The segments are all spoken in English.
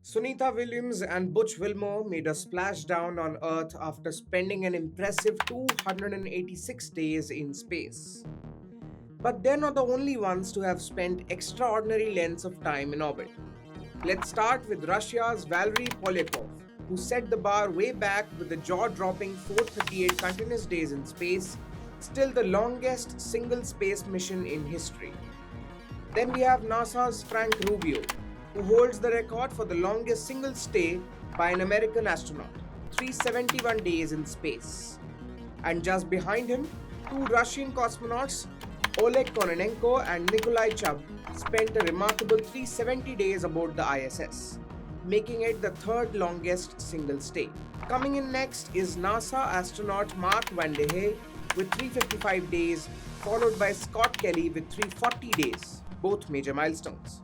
Sunita Williams and Butch Wilmore made a splashdown on Earth after spending an impressive 286 days in space. But they're not the only ones to have spent extraordinary lengths of time in orbit. Let's start with Russia's Valery Polyakov, who set the bar way back with the jaw-dropping 438 continuous days in space, still the longest single space mission in history. Then we have NASA's Frank Rubio, who holds the record for the longest single stay by an American astronaut, 371 days in space. And just behind him, two Russian cosmonauts, Oleg Kononenko and Nikolai Chubb, spent a remarkable 370 days aboard the ISS, making it the third longest single stay. Coming in next is NASA astronaut Mark Vande Hey with 355 days, followed by Scott Kelly with 340 days, both major milestones.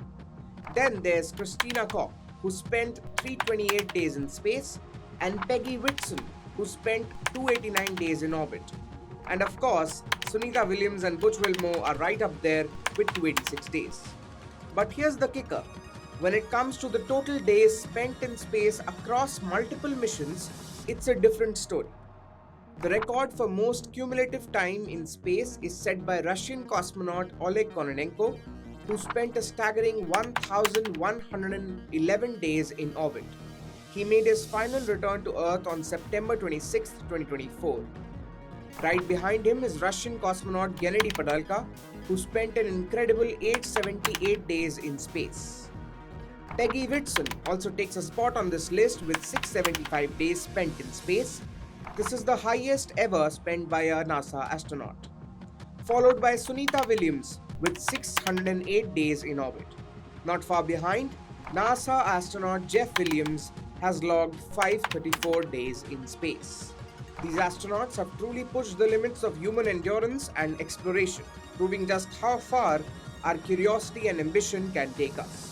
Then there's Christina Koch, who spent 328 days in space, and Peggy Whitson, who spent 289 days in orbit. And of course, Sunita Williams and Butch Wilmore are right up there with 286 days. But here's the kicker. When it comes to the total days spent in space across multiple missions, it's a different story. The record for most cumulative time in space is set by Russian cosmonaut Oleg Kononenko, who spent a staggering 1,111 days in orbit. He made his final return to Earth on September 26, 2024. Right behind him is Russian cosmonaut Gennady Padalka, who spent an incredible 878 days in space. Peggy Whitson also takes a spot on this list with 675 days spent in space. This is the highest ever spent by a NASA astronaut. Followed by Sunita Williams with 608 days in orbit. Not far behind, NASA astronaut Jeff Williams has logged 534 days in space. These astronauts have truly pushed the limits of human endurance and exploration, proving just how far our curiosity and ambition can take us.